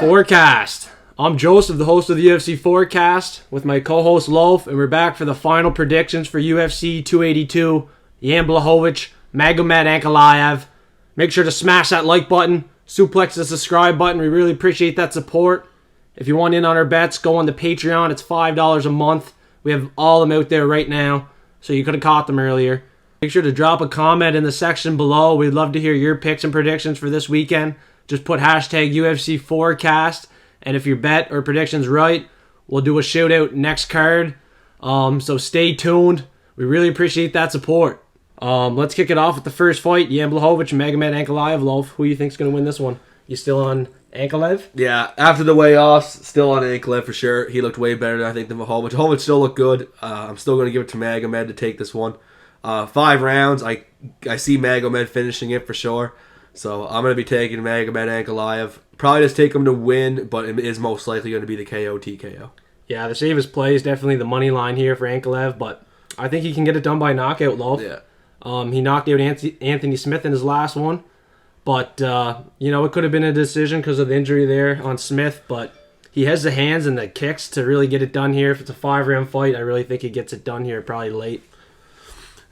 Forecast. I'm Joseph, the host of the UFC Forecast, with my co-host Loaf, and we're back for the final predictions for UFC 282. Blachowicz, Magomed, Ankalaev. Make sure to smash that like button, suplex the subscribe button. We really appreciate that support. If you want in on our bets, go on the Patreon. It's $5 a month. We have all of them out there right now, so you could have caught them earlier. Make sure to drop a comment in the section below. We'd love to hear your picks and predictions for this weekend. Just put hashtag UFC Forecast, and if your bet or prediction's right, we'll do a shootout next card. So stay tuned. We really appreciate that support. Let's kick it off with the first fight. Blachowicz, Magomed, Ankalaev. Loaf, who do you think's going to win this one? You still on Ankalaev? Yeah, after the weigh-offs, still on Ankalaev for sure. He looked way better, I think, than Blachowicz. Blachowicz still looked good. I'm still going to give it to Magomed to take this one. 5 rounds. I see Magomed finishing it for sure. So I'm going to be taking Magomed, Ankalaev. Probably just take him to win, but it is most likely going to be the KO TKO. Yeah, the safest play is definitely the money line here for Ankalaev, but I think he can get it done by knockout, Loaf. Yeah. He knocked out Anthony Smith in his last one, but it could have been a decision because of the injury there on Smith, but he has the hands and the kicks to really get it done here. If it's a 5-round fight, I really think he gets it done here probably late.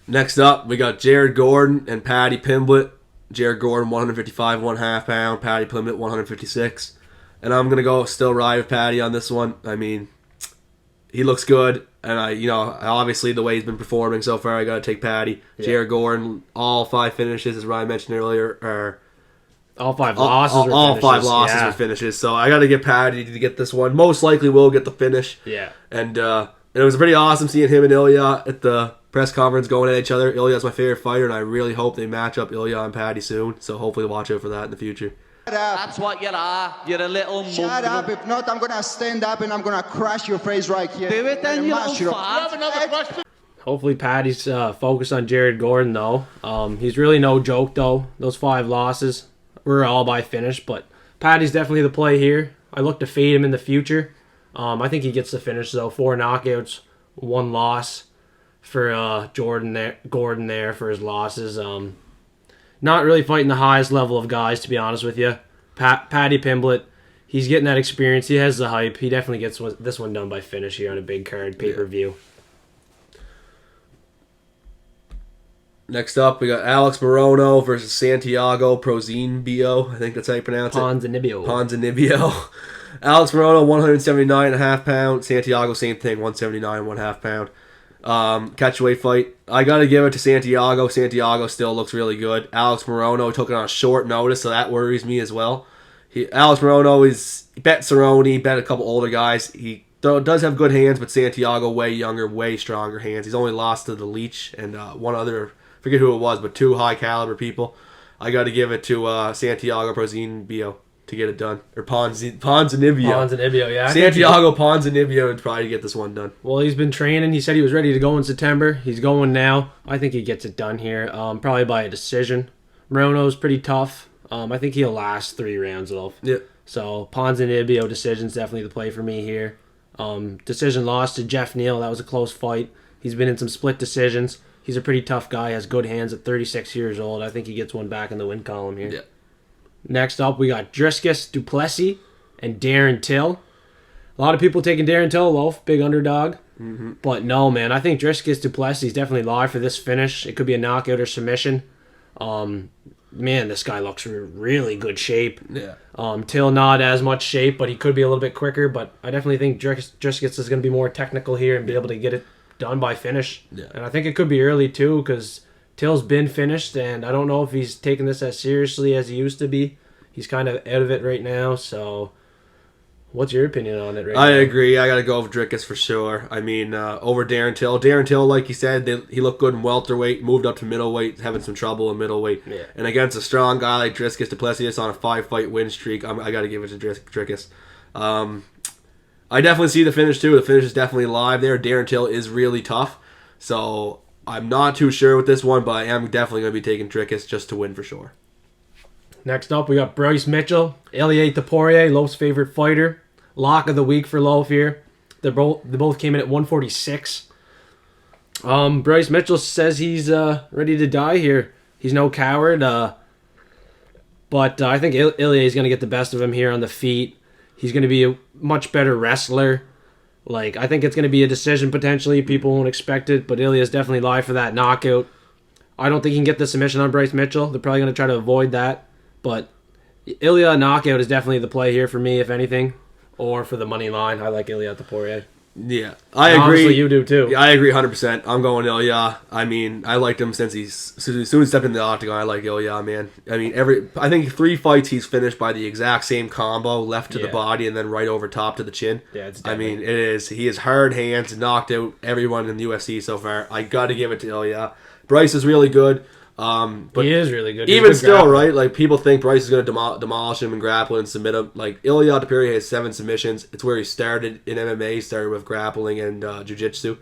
Next up, we got Jared Gordon and Paddy Pimblett. Jared Gordon, 155, 1/2 pound. Paddy Pimblett, 156. And I'm going to go still ride with Paddy on this one. I mean, he looks good. And, obviously the way he's been performing so far, I got to take Paddy. Yeah. Jared Gordon, all 5 finishes, as Ryan mentioned earlier, are... All 5 losses all 5 losses were finishes. So I got to get Paddy to get this one. Most likely will get the finish. Yeah. And it was pretty awesome seeing him and Ilia at the press conference going at each other. Ilya's my favorite fighter, and I really hope they match up Ilia and Paddy soon. So hopefully watch out for that in the future. Shut up. That's what you are. You're a little Shut up. If not, I'm going to stand up and I'm going to crush your face right here. Do it then, you little fart. You have another question? Hopefully Paddy's focused on Jared Gordon, though. He's really no joke, though. Those 5 losses were all by finish, but Paddy's definitely the play here. I look to fade him in the future. I think he gets the finish, though. 4 knockouts, 1 loss for Gordon there for his losses. Not really fighting the highest level of guys, to be honest with you. Paddy Pimblett, he's getting that experience. He has the hype. He definitely gets this one done by finish here on a big card, pay-per-view. Next up, we got Alex Morono versus Santiago Ponzinibbio. I think that's how you pronounce it. Ponzinibbio. Alex Morono, 179.5 pound. Santiago, same thing, 179, 1/2 pound. Catchweight fight. I gotta give it to Santiago. Santiago still looks really good. Alex Morono took it on short notice, so that worries me as well. Alex Morono he bet Cerrone, bet a couple older guys. He does have good hands, but Santiago way younger, way stronger hands. He's only lost to the Leech and one other, forget who it was, but 2 high caliber people. I gotta give it to Santiago Ponzinibbio to get it done. Or Ponzinibbio. Ponzinibbio, yeah. Santiago Ponzinibbio would probably get this one done. Well, he's been training. He said he was ready to go in September. He's going now. I think he gets it done here, probably by a decision. Morono's pretty tough. I think he'll last 3 rounds, though. Yeah. So Ponzinibbio decision's definitely the play for me here. Decision loss to Jeff Neal. That was a close fight. He's been in some split decisions. He's a pretty tough guy. Has good hands at 36 years old. I think he gets one back in the win column here. Yeah. Next up, we got Dricus du Plessis and Darren Till. A lot of people taking Darren Till, Loaf, big underdog. Mm-hmm. But no, man, I think Dricus du Plessis is definitely live for this finish. It could be a knockout or submission. Man, this guy looks in really good shape. Yeah. Till not as much shape, but he could be a little bit quicker. But I definitely think Dricus is going to be more technical here and be able to get it done by finish. Yeah. And I think it could be early, too, because Till's been finished, and I don't know if he's taking this as seriously as he used to be. He's kind of out of it right now, so what's your opinion on it right now? I agree. I got to go with Dricus for sure. I mean, over Darren Till. Darren Till, like you said, he looked good in welterweight, moved up to middleweight, having some trouble in middleweight. Yeah. And against a strong guy like Dricus du Plessis on a 5-fight win streak, I got to give it to Dricus. I definitely see the finish, too. The finish is definitely live there. Darren Till is really tough, so I'm not too sure with this one, but I am definitely going to be taking Dricus just to win for sure. Next up, we got Bryce Mitchell, Ilia Topuria, Loaf's favorite fighter. Lock of the week for Loaf here. They both came in at 146. Bryce Mitchell says he's ready to die here. He's no coward. But I think Ilia is going to get the best of him here on the feet. He's going to be a much better wrestler. Like, I think it's going to be a decision potentially. People won't expect it, but Ilia's definitely live for that knockout. I don't think he can get the submission on Bryce Mitchell. They're probably going to try to avoid that. But Ilia knockout is definitely the play here for me, if anything. Or for the money line. I like Ilia Topuria. Yeah, I agree. Honestly, you do too. Yeah, I agree 100%. I'm going Ilia. I mean, I liked him since as soon as he stepped in the octagon. I like Ilia, man. I mean, I think 3 fights he's finished by the exact same combo, left to the body and then right over top to the chin. Yeah, it's I mean, he has hard hands, knocked out everyone in the UFC so far. I got to give it to Ilia. Bryce is really good. But he is really good. Even still, right? Like, people think Bryce is going to demolish him and grapple and submit him. Like, Ilia Topuria has 7 submissions. It's where he started in MMA. He started with grappling and jiu-jitsu.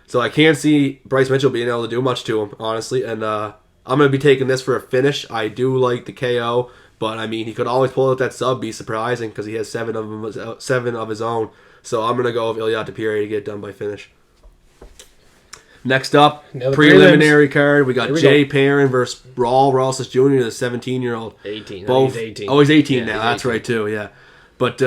So I can't see Bryce Mitchell being able to do much to him, honestly. And I'm going to be taking this for a finish. I do like the KO, but I mean, he could always pull out that sub, be surprising, because he has 7 of his own. So I'm going to go with Ilia Topuria to get it done by finish. Next up, preliminary card, we got Jay Perrin versus Raul Rosas Jr., the 17-year-old. 18. Both, he's 18. Oh, he's 18 yeah, now. He's That's 18. right, too, yeah. But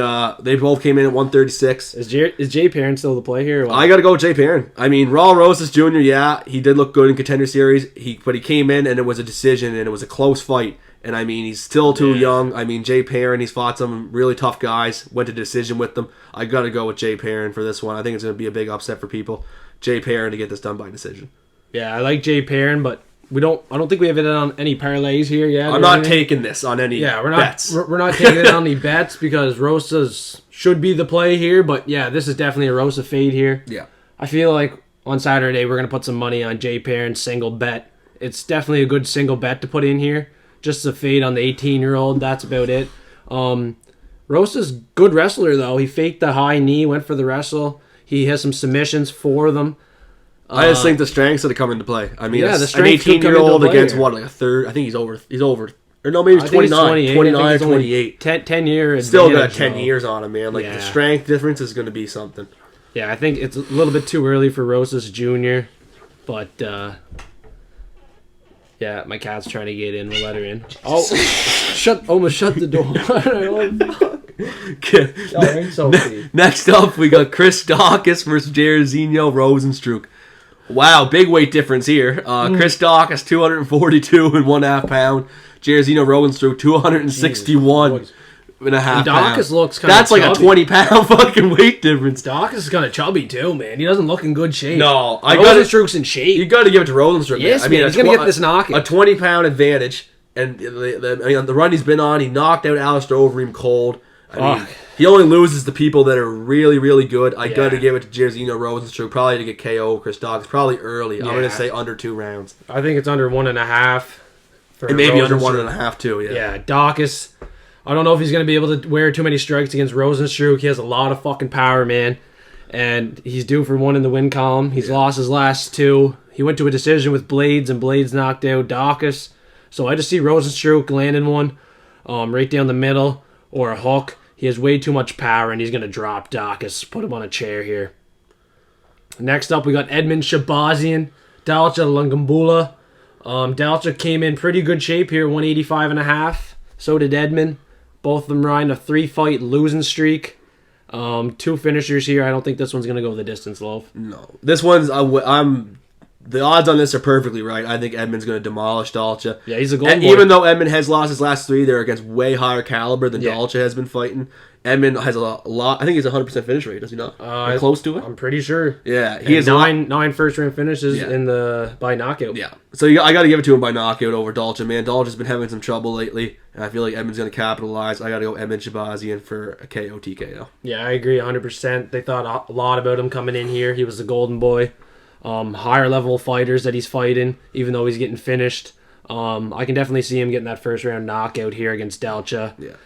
they both came in at 136. Is Jay Perrin still the play here? I got to go with Jay Perrin. I mean, Raul Rosas Jr., yeah, he did look good in Contender Series, but he came in and it was a decision and it was a close fight. And I mean, he's still too young. I mean, Jay Perrin, he's fought some really tough guys, went to decision with them. I got to go with Jay Perrin for this one. I think it's going to be a big upset for people. Jay Perrin to get this done by decision. Yeah, I like Jay Perrin, but I don't think we have it on any parlays here yet. I'm not taking this on any bets. We're not taking it on any bets because Rosas should be the play here, but yeah, this is definitely a Rosa fade here. Yeah. I feel like on Saturday we're going to put some money on Jay Perrin's single bet. It's definitely a good single bet to put in here. Just a fade on the 18-year-old, that's about it. Rosas, good wrestler though. He faked the high knee, went for the wrestle. He has some submissions for them. I just think the strength's going to come into play. I mean, the an strength could come 18-year-old into play against here. what, like a third? I think he's over. Or no, maybe he's 29 or 28. 10 years. Still got 10 years on him, man. Like, Yeah. the strength difference is going to be something. Yeah, I think it's a little bit too early for Rosas Jr., but yeah, my cat's trying to get in. We'll let her in. Oh, almost shut the door. Next up, we got Chris Daukaus versus Jairzinho Rozenstruik. Wow, big weight difference here. Chris Daukaus 242.5 pounds. Jairzinho Rozenstruik 261.5 pounds. Daukaus looks kind of That's like chubby. a 20-pound fucking weight difference. Daukaus is kind of chubby too, man. He doesn't look in good shape. No, Rozenstruik's in shape. You got to give it to Rozenstruik. Yes, man. He's gonna get this knockout. A 20-pound advantage, and the run he's been on, he knocked out Alistair Overeem cold. I mean, he only loses to people that are really, really good. I got to give it to Jairzinho Rozenstruik, probably to get KO Chris Daukaus, probably early. I'm going to say under 2 rounds. I think it's under 1.5. And maybe under 1.5 too, yeah. Yeah, Daukaus, I don't know if he's going to be able to wear too many strikes against Rozenstruik. He has a lot of fucking power, man. And he's due for one in the win column. He's lost his last 2. He went to a decision with Blades, and Blades knocked out Daukaus. So I just see Rozenstruik landing one right down the middle or a hook. He has way too much power, and he's going to drop Daukaus. Put him on a chair here. Next up, we got Edmen Shahbazyan, Dalcha Lungiambula. Dalcha came in pretty good shape here, 185.5. So did Edmen. Both of them riding a 3-fight losing streak. 2 finishers here. I don't think this one's going to go the distance, Loaf. No. This one's... The odds on this are perfectly right. I think Edmen's going to demolish Dalcha. Yeah, he's a gold And boy. even though Edmen has lost his last 3, they're against way higher caliber than Dalcha has been fighting. Edmen has a lot. I think he's a 100% finish rate, does he not? Close to it? I'm pretty sure. Yeah, he has 9 first-round finishes by knockout. Yeah, so I got to give it to him by knockout over Dalcha, man. Dalcha's been having some trouble lately, and I feel like Edmen's going to capitalize. I got to go Edmen Shahbazyan for a KO TKO. Yeah, I agree 100%. They thought a lot about him coming in here. He was the golden boy. Higher level fighters that he's fighting, even though he's getting finished. I can definitely see him getting that first round knockout here against Dalcha. Yeah.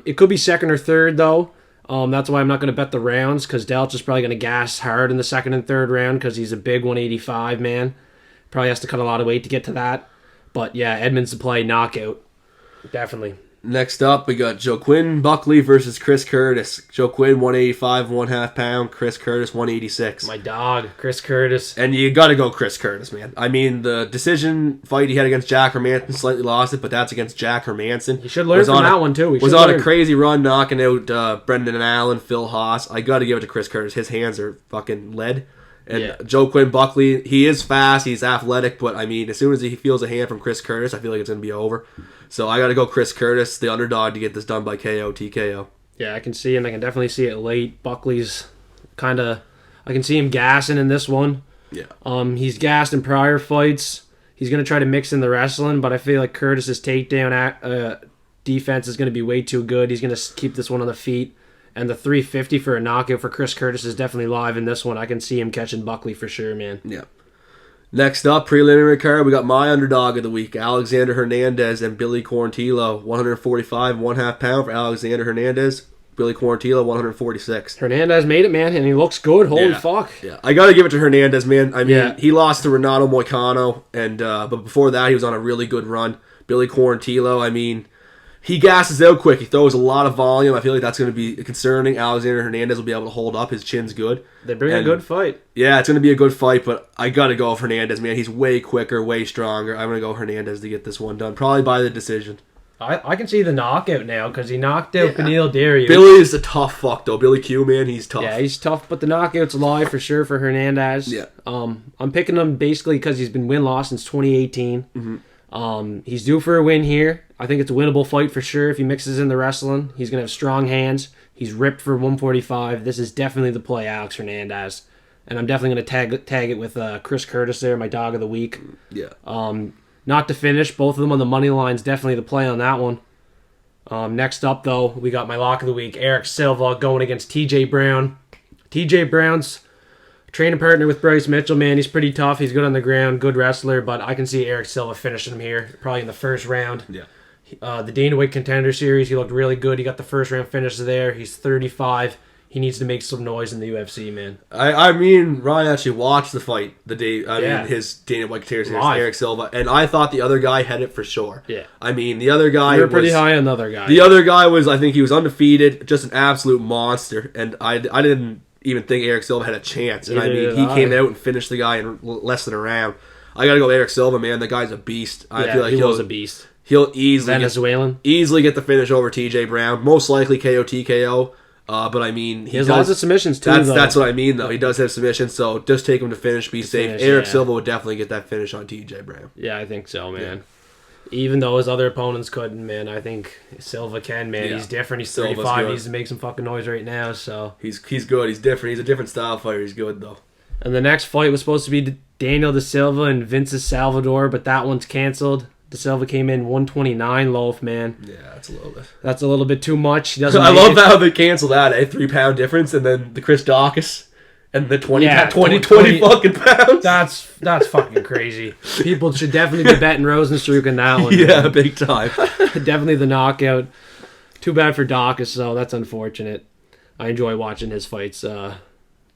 It could be second or third though. That's why I'm not going to bet the rounds, because Dalcha's probably going to gas hard in the second and third round because he's a big 185 man. Probably has to cut a lot of weight to get to that. But yeah, Edmen's the play knockout. Definitely. Next up, we got Joaquin Buckley versus Chris Curtis. Joaquin 185, 1/2 pound. Chris Curtis 186. My dog, Chris Curtis. And you got to go Chris Curtis, man. I mean, the decision fight he had against Jack Hermanson slightly lost it, but that's against Jack Hermanson. He should learn from that one, too. Was on a crazy run, knocking out Brendan Allen, Phil Haas. I got to give it to Chris Curtis. His hands are fucking lead. And Joaquin Buckley, he is fast, he's athletic, but I mean, as soon as he feels a hand from Chris Curtis, I feel like it's going to be over. So I got to go Chris Curtis, the underdog, to get this done by KO, TKO. Yeah, I can see him. I can definitely see it late. Buckley's kind of... I can see him gassing in this one. Yeah. He's gassed in prior fights. He's going to try to mix in the wrestling, but I feel like Curtis's takedown defense is going to be way too good. He's going to keep this one on the feet. And the 350 for a knockout for Chris Curtis is definitely live in this one. I can see him catching Buckley for sure, man. Yeah. Next up, preliminary card, we got my underdog of the week, Alexander Hernandez and Billy Quarantillo. 145, 1/2 pound for Alexander Hernandez. Billy Quarantillo, 146. Hernandez made it, man, and he looks good. Holy fuck. Yeah, I got to give it to Hernandez, man. I mean, he lost to Renato Moicano, and but before that, he was on a really good run. Billy Quarantillo, I mean... He gasses out quick. He throws a lot of volume. I feel like that's going to be concerning. Alexander Hernandez will be able to hold up. His chin's good. They bring a good fight. Yeah, it's going to be a good fight, but I got to go with Hernandez, man. He's way quicker, way stronger. I'm going to go Hernandez to get this one done. Probably by the decision. I can see the knockout now because he knocked out Beneil Darius. Billy is a tough fuck, though. Billy Q, man, he's tough. Yeah, he's tough, but the knockout's live for sure for Hernandez. Yeah. I'm picking him basically because he's been win-loss since 2018. Mm-hmm. He's due for a win here. I think it's a winnable fight for sure if he mixes in the wrestling. He's going to have strong hands. He's ripped for 145. This is definitely the play, Alex Hernandez. And I'm definitely going to tag it with Chris Curtis there, my dog of the week. Yeah. Not to finish. Both of them on the money lines. Definitely the play on that one. Next up, though, we got my lock of the week, Erik Silva going against TJ Brown. TJ Brown's training partner with Bryce Mitchell, man. He's pretty tough. He's good on the ground, good wrestler, but I can see Erik Silva finishing him here, probably in the first round. Yeah. The Dana White Contender Series, he looked really good. He got the first round finish there. He's 35. He needs to make some noise in the UFC, man. I mean, Ryan actually watched the fight the day. Mean, his Dana White Contender Series, Erik Silva, and I thought the other guy had it for sure. Yeah. I mean, the other guy. You were pretty high on the other guy. The other guy was, I think, he was undefeated, just an absolute monster, and I didn't even think Erik Silva had a chance. And I mean, he came out and finished the guy in less than a round. I gotta go Erik Silva, man. The guy's a beast. I feel like he was a beast. He'll easily get the finish over TJ Brown. Most likely KO TKO. But I mean, he has lots of submissions too. That's what I mean, though. He does have submissions, so just take him to finish, be safe. Erik Silva would definitely get that finish on TJ Brown. Yeah, I think so, man. Yeah. Even though his other opponents couldn't, man, I think Silva can, man. Yeah. He's different. He's 35. He needs to make some fucking noise right now. So he's good. He's different. He's a different style fighter. He's good though. And the next fight was supposed to be Daniel De Silva and Vinces Salvador, but that one's canceled. De Silva came in 129 loaf, man. Yeah, that's a little bit too much. He doesn't. I love how they canceled that, 3-pound difference, and then the Chris Daukaus and the 20 fucking pounds. That's fucking crazy. People should definitely be betting Rozenstruik in that one. Yeah, man. Big time. Definitely the knockout. Too bad for Daukaus, though. That's unfortunate. I enjoy watching his fights. But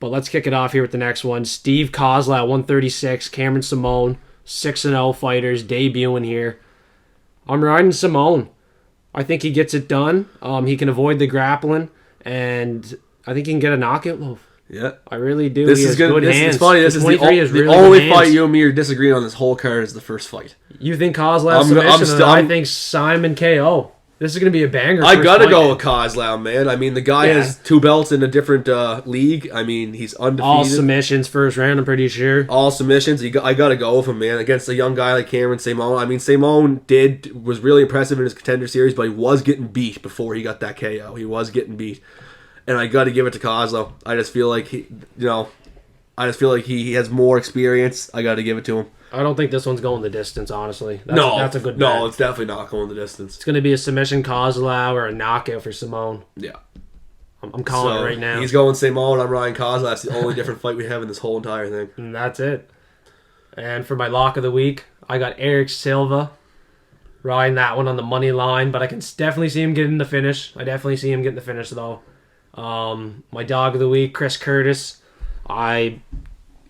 let's kick it off here with the next one. Steve Kozlow, 136. Cameron Simone. 6-0 fighters debuting here. I'm riding Simone. I think he gets it done. He can avoid the grappling, and I think he can get a knockout loaf. Yeah, I really do. This is good. It's funny. This is the only fight you and me are disagreeing on this whole card is the first fight. You think Kozlow submission, and I think Simon KO. This is going to be a banger. I got to go with Kozlow, man. I mean, the guy has 2 belts in a different league. I mean, he's undefeated. All submissions first round, I'm pretty sure. All submissions. I got to go with him, man. Against a young guy like Cameron Simone. I mean, Simone was really impressive in his Contender Series, but he was getting beat before he got that KO. He was getting beat. And I got to give it to Kozlow. I just feel like he has more experience. I got to give it to him. I don't think this one's going the distance, honestly. That's a good bet. No, it's definitely not going the distance. It's going to be a submission Kozlow or a knockout for Simone. Yeah. I'm calling it right now. He's going Simone. I'm Ryan Kozlow. That's the only different fight we have in this whole entire thing. And that's it. And for my lock of the week, I got Erik Silva. Riding that one on the money line, but I can definitely see him getting the finish. I definitely see him getting the finish, though. My dog of the week, Chris Curtis.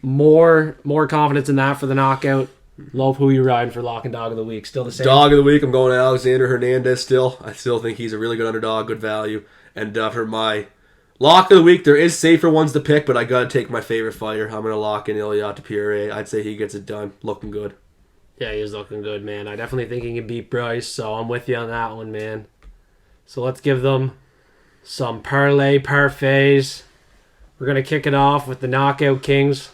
More confidence in that for the knockout. Love, who you riding for lock and dog of the week? Still the same? Dog of the week, I'm going Alexander Hernandez still. I still think he's a really good underdog, good value. And for my lock of the week, there is safer ones to pick, but I got to take my favorite fighter. I'm going to lock in Ilia Topuria. I'd say he gets it done. Looking good. Yeah, he is looking good, man. I definitely think he can beat Bryce, so I'm with you on that one, man. So let's give them some Parlay Parfaits. We're going to kick it off with the Knockout Kings.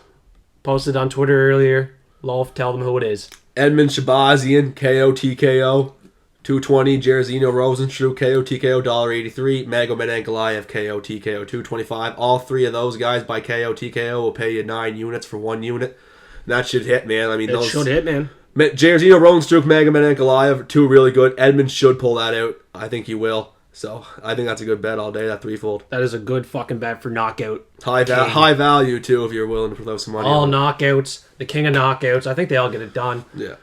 Posted on Twitter earlier. Lolf, tell them who it is. Edmen Shahbazyan, KO TKO, 220. Jairzinho Rozenstruik, KO TKO, $1.83. Magomed Ankalaev, KO TKO, $2.25. All three of those guys by KO TKO will pay you 9 units for 1 unit. That should hit, man. I mean, it should hit, man. Jairzinho Rozenstruik, Magomed Ankalaev, 2 really good. Edmen should pull that out. I think he will. So I think that's a good bet all day, that threefold. That is a good fucking bet for knockout. High value, too, if you're willing to throw some money all on knockouts. The king of knockouts. I think they all get it done. Yeah.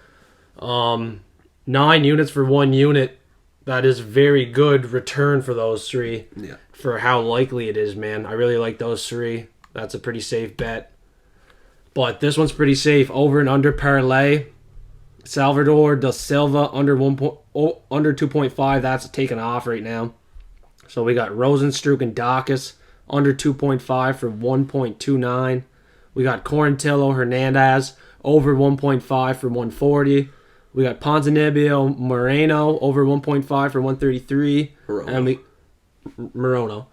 9 units for 1 unit. That is very good return for those 3. Yeah. For how likely it is, man. I really like those 3. That's a pretty safe bet. But this one's pretty safe. Over and under parlay. Salvador da Silva under 2.5. That's taken off right now. So we got Rozenstruik and Daukaus under 2.5 for 1.29. We got Quarantillo Hernandez over 1.5 for 140. We got Ponzinibbio Morono over 1.5 for 133. Morono.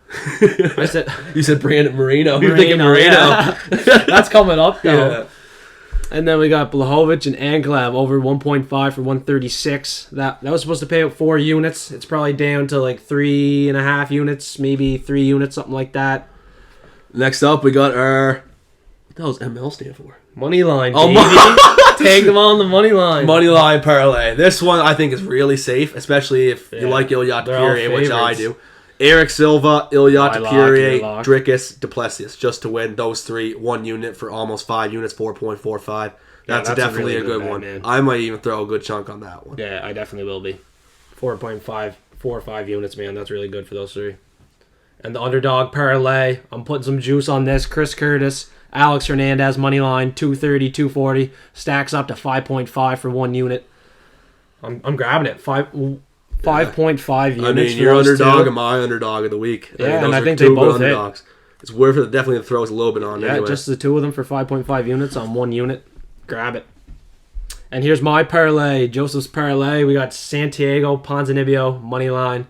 I said you said Brandon Moreno. You're thinking Moreno. Yeah. That's coming up though. Yeah. And then we got Blachowicz and Ankalaev over 1.5 for 136. That was supposed to pay out 4 units. It's probably down to like 3.5 units, maybe 3 units, something like that. Next up, we got our... What the hell does ML stand for? Money line, baby. Take them on the money line. Money line parlay. This one I think is really safe, especially if you like Ilia Topuria, which I do. Erik Silva, Ilia Topuria, Dricus, Plessis, just to win those 3, 1 unit for almost 5 units, 4.45. That's definitely a good one. Man. I might even throw a good chunk on that one. Yeah, I definitely will be. 4.5, 4 or 5 units, man. That's really good for those 3. And the underdog parlay, I'm putting some juice on this. Chris Curtis, Alex Hernandez, money line, 230, 240, stacks up to 5.5 for 1 unit. I'm grabbing it. 5.5 units. I mean, your underdog and my underdog of the week. Yeah, and I think they both hit. It's worth it definitely to throw us a little bit on. Yeah, anyway. Just the 2 of them for 5.5 units on 1 unit. Grab it. And here's my parlay. Joseph's parlay. We got Santiago, Ponzinibbio, money line.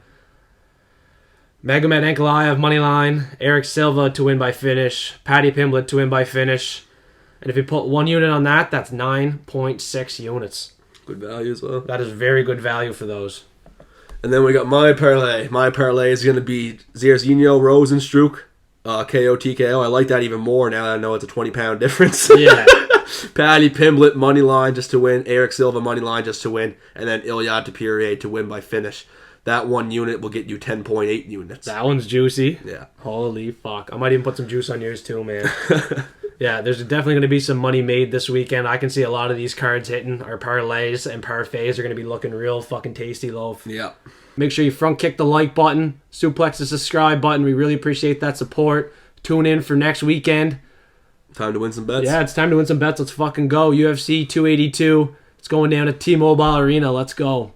Magomed Ankalaev, money line. Erik Silva to win by finish. Paddy Pimblett to win by finish. And if you put 1 unit on that, that's 9.6 units. Good value as well. That is very good value for those. And then we got my parlay. My parlay is going to be Jairzinho Rozenstruik, KO TKO. I like that even more now that I know it's a 20-pound difference. Yeah. Paddy Pimblett, money line just to win. Erik Silva, money line just to win. And then Ilia Topuria to win by finish. That 1 unit will get you 10.8 units. That one's juicy. Yeah. Holy fuck. I might even put some juice on yours too, man. Yeah, there's definitely going to be some money made this weekend. I can see a lot of these cards hitting. Our parlays and parfaits are going to be looking real fucking tasty, Loaf. Yeah. Make sure you front kick the like button, suplex the subscribe button. We really appreciate that support. Tune in for next weekend. Time to win some bets. Yeah, it's time to win some bets. Let's fucking go. UFC 282. It's going down at T-Mobile Arena. Let's go.